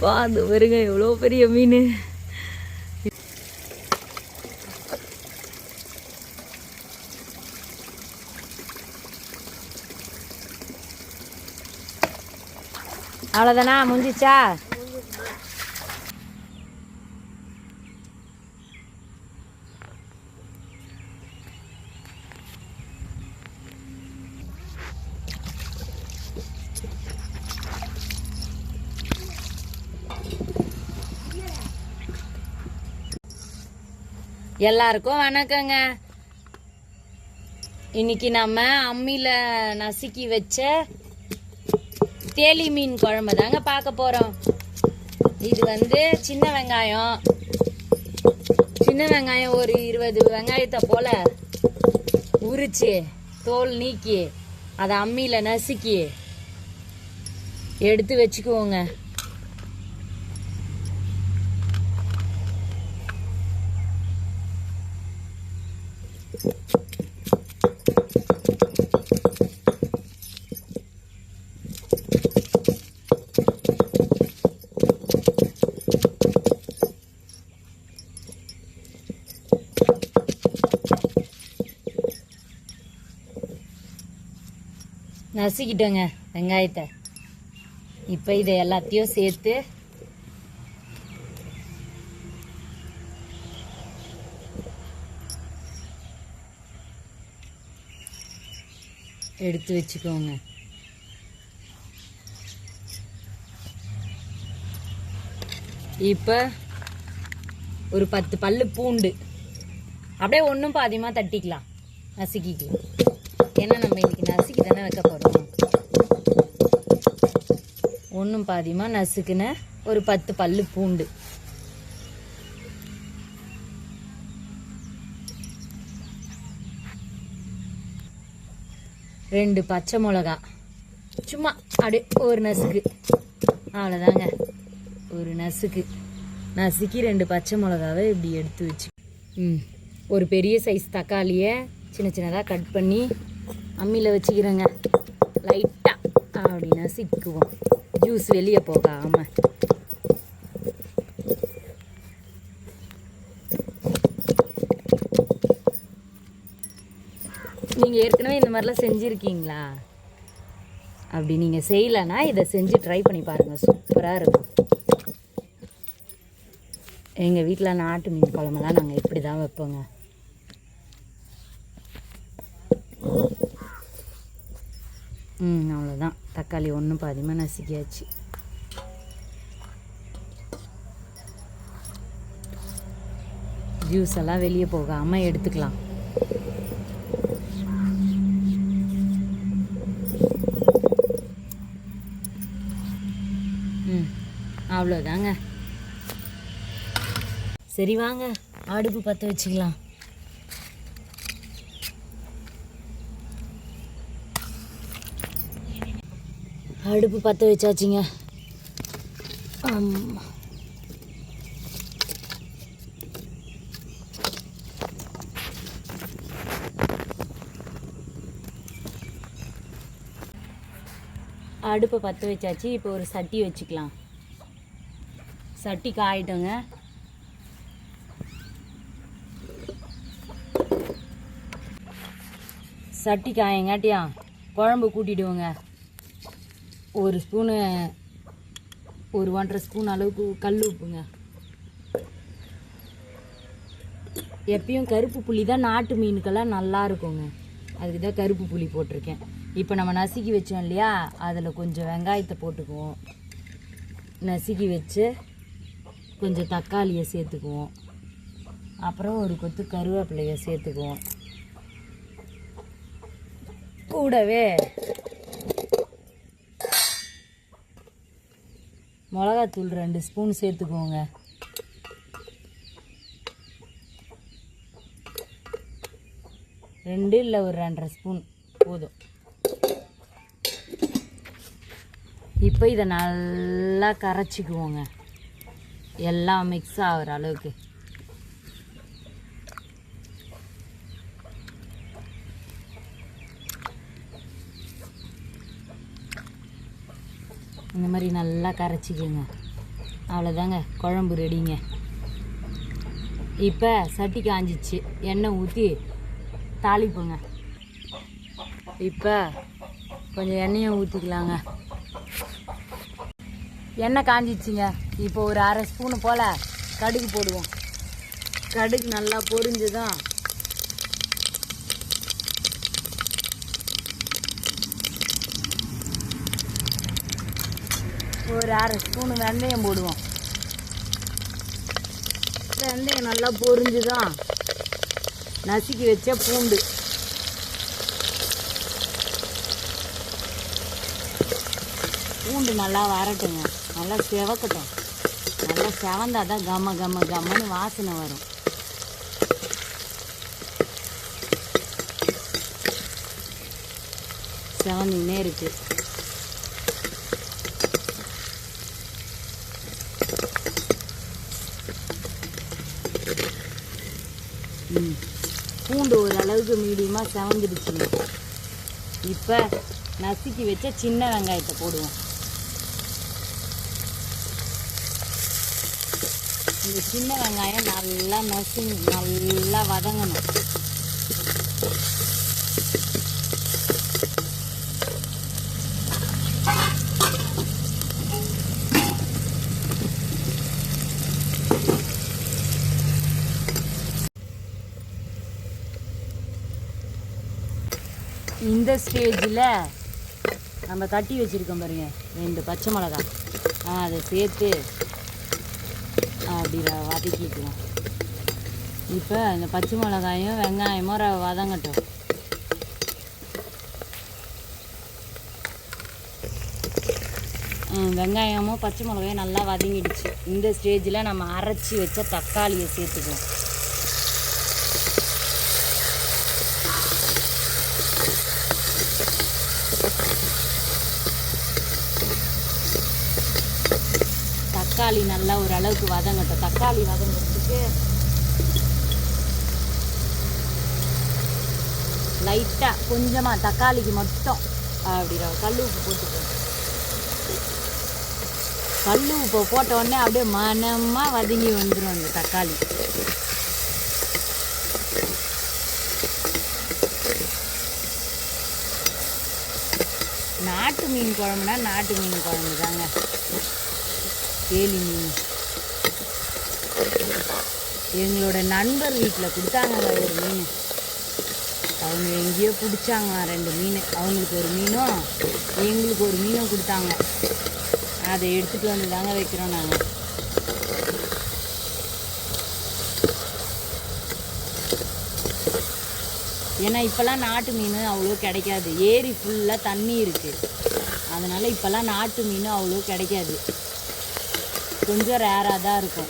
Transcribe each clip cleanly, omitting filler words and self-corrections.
அது வருங்க எவ்வளோ பெரிய மீன். அவ்வளோதானா, முடிஞ்சிச்சா? எல்லாருக்கும் வணக்கங்க. இன்னைக்கு நம்ம அம்மியில நசுக்கி வச்ச தேலி மீன் குழம்பு தாங்க பார்க்க போறோம். இது சின்ன வெங்காயம் ஒரு 20 வெங்காயத்தை போல உரிச்சு தோல் நீக்கி அதை அம்மியில நசுக்கி எடுத்து வச்சுக்குவோங்க. நசுக்கிட்டோங்க வெங்காயத்தை. இப்போ இதை எல்லாத்தையும் சேர்த்து எடுத்து வச்சுக்கோங்க. இப்போ ஒரு 10 பல்லு பூண்டு அப்படியே ஒன்றும் பாதியமாக தட்டிக்கலாம், நசுக்கிக்கலாம். ஏன்னா நம்ம இன்னைக்கு நசுக்கி தானே வைக்க போகிறோம். ஒன்றும் பாதியமாக நசுக்குன ஒரு 10 பல்லு பூண்டு, ரெண்டு பச்சை மிளகா, சும்மா அப்படியே ஒரு நசுக்கு, அவ்வளோதாங்க. ஒரு நசுக்கி 2 பச்சை மிளகாவை இப்படி எடுத்து வச்சு, ஒரு பெரிய சைஸ் தக்காளியை சின்ன சின்னதாக கட் பண்ணி அம்மியில் வச்சுக்கிறேங்க. லைட்டாக அப்படி நசுக்குவோம், ஜூஸ் வெளியே போகாமல். நீங்கள் ஏற்கனவே இந்த மாதிரிலாம் செஞ்சுருக்கீங்களா? அப்படி நீங்கள் செய்யலைன்னா இதை செஞ்சு ட்ரை பண்ணி பாருங்கள், சூப்பராக இருக்கும். எங்கள் வீட்டில் நாட்டு மீன் குழம்புலாம் நாங்கள் இப்படி தான் வைப்போங்க. அவ்வளோதான். தக்காளி ஒன்றும் பாதியமாக நசுக்கியாச்சு. ஜூஸ் எல்லாம் வெளியே போகாமல் எடுத்துக்கலாம். அவ்வளோதாங்க. சரி வாங்க அடுப்பு பற்ற வச்சுக்கலாம். அடுப்பு பற்ற வச்சாச்சுங்க. அடுப்பை பற்ற வச்சாச்சு. இப்போ ஒரு சட்டி வச்சுக்கலாம். சட்டி காயிட்டோங்க. சட்டி காயங்காட்டியா குழம்பு கூட்டிடுவோங்க. ஒரு ஸ்பூனு, ஒரு 1.5 ஸ்பூன் அளவுக்கு கல் உப்புங்க. எப்பயும் கருப்பு புளி தான் நாட்டு மீனுக்கெல்லாம் நல்லா இருக்குங்க, அதுக்கு தான் கருப்பு புளி போட்டிருக்கேன். இப்போ நம்ம நசுக்கி வச்சோம் இல்லையா, அதில் கொஞ்சம் வெங்காயத்தை போட்டுக்குவோம். நசுக்கி வச்சு கொஞ்சம் தக்காளியை சேர்த்துக்குவோம். அப்புறம் ஒரு கொத்து கருவேப்பிலையை சேர்த்துக்குவோம். கூடவே மிளகாத்தூள் 2 ஸ்பூன் சேர்த்துக்குவோங்க. ரெண்டு இல்லை ஒரு 2.5 ஸ்பூன் போதும். இப்போ இதை நல்லா கரைச்சிக்குவோங்க, எல்லாம் மிக்ஸ் ஆகிற அளவுக்கு. இந்த மாதிரி நல்லா கரைச்சிக்கோங்க. அவ்வளோதாங்க, குழம்பு ரெடிங்க. இப்போ சட்டி காஞ்சிச்சு, எண்ணெய் ஊற்றி தாளிப்புங்க. இப்போ கொஞ்சம் எண்ணெயை ஊற்றிக்கலாங்க. எண்ணெய் காஞ்சிச்சுங்க. இப்போ ஒரு 1/2 ஸ்பூனு போல் கடுகு போடுவோம். கடுகு நல்லா பொரிஞ்சுதான் ஒரு 1/2 ஸ்பூனு வெந்தயம் போடுவோம். வெந்தயம் நல்லா பொரிஞ்சுதான் நசுக்கி வச்ச பூண்டு, பூண்டு நல்லா வரட்டுங்க, நல்லா செவக்கட்டும். நல்லா செவந்தாதான் கம்ம கம்ம கம்மன்னு வாசனை வரும். செவந்துன்னே இருக்கு. பூண்டு ஓரளவுக்கு மீடியமாக செவந்துடுச்சுங்க. இப்போ நசுக்கி வச்ச சின்ன வெங்காயத்தை போடுவோம். இந்த சின்ன வெங்காயம் நல்லா நல்லா வதங்கணும். இந்த ஸ்டேஜில் நம்ம தட்டி வச்சுருக்கோம் பாருங்க 2 பச்சை மிளகாய், அதை சேர்த்து அப்படி வதக்கிக்குவோம். இப்போ இந்த பச்சை மிளகாயும் வெங்காயமும் வதங்கட்டும். வெங்காயமும் பச்சை மிளகாயும் நல்லா வதங்கிடுச்சு. இந்த ஸ்டேஜில் நம்ம அரைச்சி வச்ச தக்காளியை சேர்த்துக்குவோம். தக்காளி நல்லா ஓரளவுக்கு வதங்கட்டும். தக்காளி வதங்கிறதுக்கு லைட்டாக கொஞ்சமாக தக்காளிக்கு மட்டும் அப்படி கல் உப்பு போட்டுக்கணும். கல் உப்பு போட்ட உடனே அப்படியே மனமாக வதங்கி வந்துடும் அந்த தக்காளி. நாட்டு மீன் குழம்புனா நாட்டு மீன் குழம்பு தாங்க. கேலி மீன் எங்களோட நண்பர் வீட்டில் கொடுத்தாங்க ஒரு மீன். அவங்க எங்கேயோ பிடிச்சாங்க 2 மீன். அவங்களுக்கு ஒரு மீனும் எங்களுக்கு ஒரு மீனும் கொடுத்தாங்க. அதை எடுத்துகிட்டு வந்து தாங்க வைக்கிறோம் நாங்கள். ஏன்னா இப்போல்லாம் நாட்டு மீன் அவ்வளோ கிடைக்காது. ஏரி ஃபுல்லாக தண்ணி இருக்குது. அதனால் இப்போல்லாம் நாட்டு மீன் அவ்வளோ கிடைக்காது. கொஞ்சம் ரேராக தான் இருக்கும்.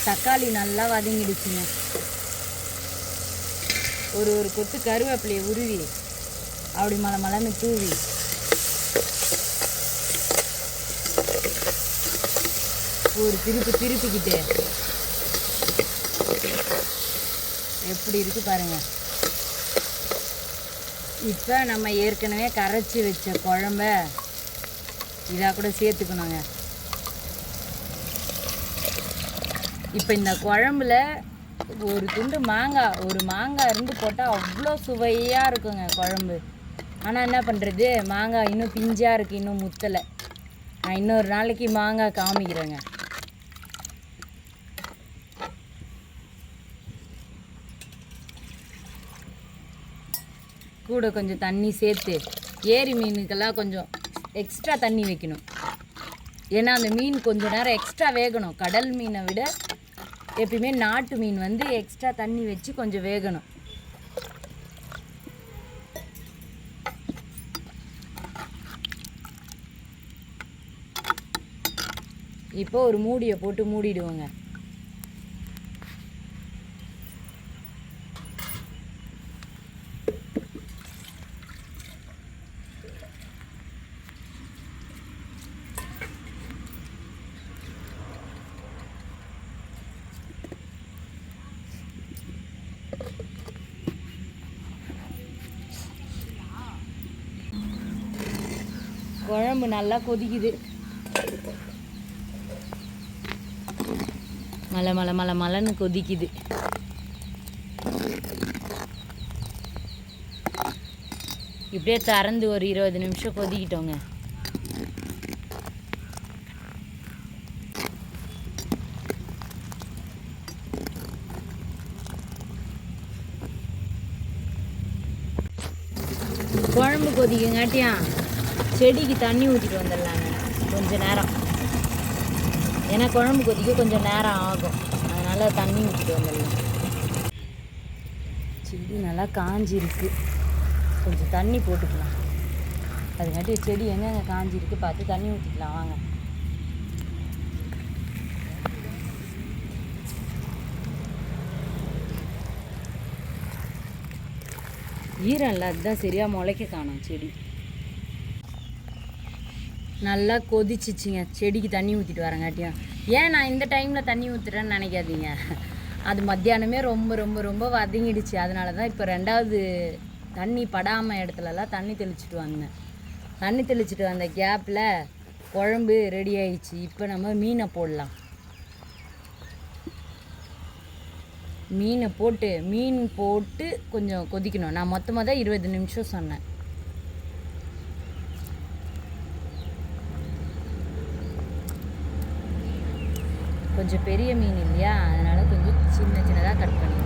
தக்காளி நல்லா வதங்கிடுச்சுங்க. ஒரு கொத்து கருவேப்பிலையை உருவி அப்படி மலன்னு தூவி ஒரு திருப்பிக்கிட்டு எப்படி இருக்கு பாருங்க. இப்போ நம்ம ஏற்கனவே கரைச்சி வச்ச குழம்ப இதாக கூட சேர்த்துக்கணுங்க. இப்போ இந்த குழம்புல ஒரு துண்டு மாங்காய் இருந்து போட்டால் அவ்வளோ சுவையாக இருக்குங்க குழம்பு. ஆனால் என்ன பண்ணுறது, மாங்காய் இன்னும் பிஞ்சாக இருக்குது, இன்னும் முத்தலை. நான் இன்னொரு நாளைக்கு மாங்காய் காமிக்கிறேங்க. கூட கொஞ்சம் தண்ணி சேர்த்து ஏரி மீனுக்கெல்லாம் கொஞ்சம் எக்ஸ்ட்ரா தண்ணி வைக்கணும். ஏன்னா அந்த மீன் கொஞ்சம் நேரம் எக்ஸ்ட்ரா வேகணும். கடல் மீனை விட எப்பயுமே நாட்டு மீன் வந்து எக்ஸ்ட்ரா தண்ணி வச்சு கொஞ்சம் வேகணும். இப்போ ஒரு மூடியை போட்டு மூடிடுவோங்க. குழம்பு நல்லா கொதிக்குது. மலை மலை மலை மலைன்னு கொதிக்குது. இப்படியே திறந்து ஒரு 20 நிமிஷம் கொதிக்கிட்டோங்க. குழம்பு கொதிக்குங்காட்டியா செடிக்கு தண்ணி ஊற்றிட்டு வந்துடலாங்க கொஞ்ச நேரம். ஏன்னா குழம்பு கொதிக்க கொஞ்சம் நேரம் ஆகும், அதனால் தண்ணி ஊற்றிட்டு வந்துடலாம். செடி நல்லா காஞ்சிருக்கு, கொஞ்சம் தண்ணி போட்டுக்கலாம். அதுக்காட்டி செடி எங்கெங்கே காஞ்சிருக்கு பார்த்து தண்ணி ஊற்றிக்கலாம் வாங்க. ஈரம் இல்லை, அதுதான் சரியாக முளைக்க காணும் செடி. நல்லா கொதிச்சிச்சிங்க, செடிக்கு தண்ணி ஊற்றிட்டு வரங்காட்டியும். ஏன் நான் இந்த டைமில் தண்ணி ஊற்றுறேன்னு நினைக்காதீங்க, அது மத்தியானமே ரொம்ப ரொம்ப ரொம்ப வதங்கிடுச்சு. அதனால தான் இப்போ 2வது தண்ணி படாமல் இடத்துலலாம் தண்ணி தெளிச்சுட்டு வந்தேன். தண்ணி தெளிச்சுட்டு வந்த கேப்பில் குழம்பு ரெடி ஆயிடுச்சு. இப்போ நம்ம மீனை போடலாம். மீன் போட்டு கொஞ்சம் கொதிக்கணும். நான் மொத்தமாக தான் 20 நிமிஷம் சொன்னேன். கொஞ்சம் பெரிய மீன் இல்லையா, அதனால் கொஞ்சம் சின்னதாக கட் பண்ணணும்.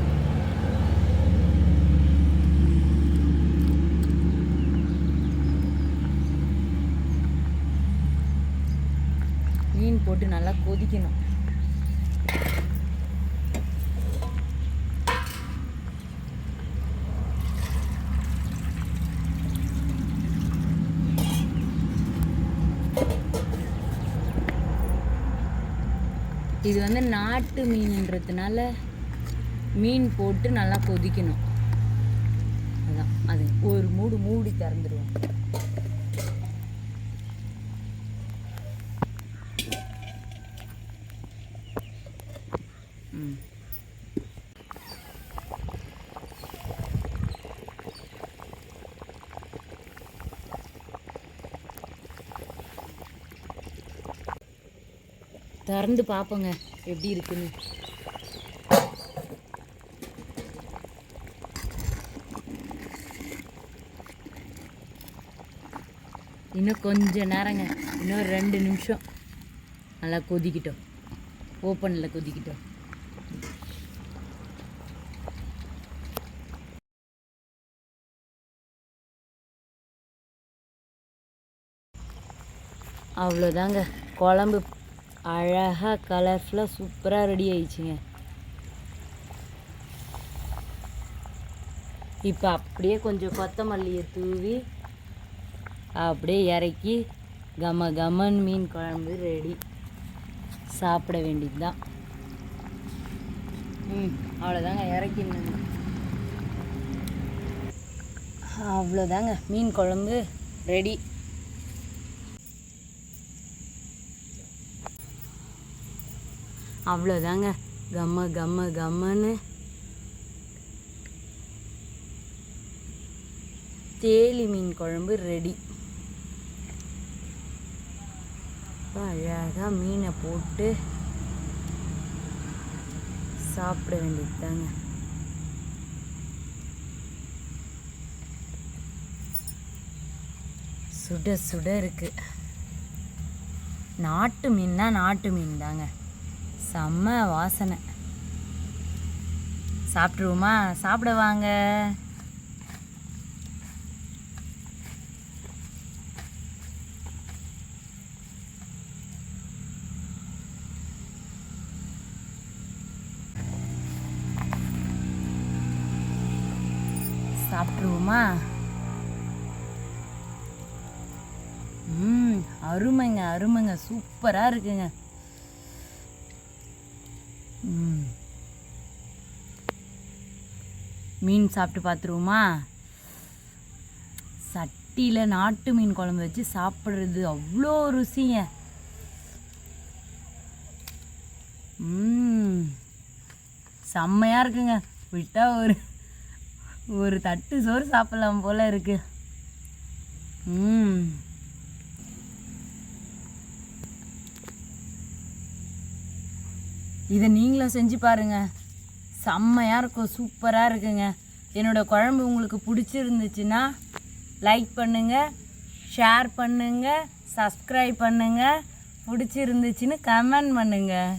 மீன் போட்டு நல்லா கொதிக்கணும். இது வந்து நாட்டு மீன்ன்றதுனால மீன் போட்டு நல்லா கொதிக்கணும். அதான் அது ஒரு மூடி திறந்துடுவோம். திறந்து பார்ப்போங்க எப்படி இருக்குன்னு. இன்னும் கொஞ்சம் நேரங்க, இன்னும் 2 நிமிஷம் நல்லா கொதிக்கிட்டோம். ஓப்பனில் கொதிக்கிட்டோம். அவ்வளோதாங்க, குழம்பு அழகாக கலர்ஃபுல்லாக சூப்பராக ரெடி ஆயிடுச்சுங்க. இப்போ அப்படியே கொஞ்சம் கொத்தமல்லியை தூவி அப்படியே இறக்கி கம கமன் மீன் குழம்பு ரெடி. சாப்பிட வேண்டியது தான். அவ்வளோதாங்க, இறக்கின்னு அவ்வளோதாங்க, மீன் குழம்பு ரெடி. அவ்வளோதாங்க, கம்ம கம்ம கம்மன்னு தேலி மீன் குழம்பு ரெடி. அழகாக மீனை போட்டு சாப்பிட வேண்டியது தாங்க. சுட சுட இருக்கு. நாட்டு மீன்னா நாட்டு மீன் தாங்க, செம்ம வாசனை. சாப்பிட்ருவோமா? சாப்பிட வாங்க. சாப்பிட்ருவோமா? அருமைங்க அருமைங்க, சூப்பராக இருக்குங்க. மீன் சாப்பிட்டு பார்த்துருவோமா? சட்டியில் நாட்டு மீன் குழம்பு வச்சு சாப்பிட்றது அவ்வளோ ருசிங்க. செம்மையாக இருக்குங்க. விட்டால் ஒரு தட்டு சோறு சாப்பிட்லாம் போல் இருக்கு. இதை நீங்களும் செஞ்சு பாருங்கள், செம்மையாக இருக்கும், சூப்பராக இருக்குங்க. என்னோடய குழம்பு உங்களுக்கு பிடிச்சிருந்துச்சுன்னா லைக் பண்ணுங்கள், ஷேர் பண்ணுங்கள், சப்ஸ்கிரைப் பண்ணுங்கள், பிடிச்சிருந்துச்சின்னு கமெண்ட் பண்ணுங்கள்.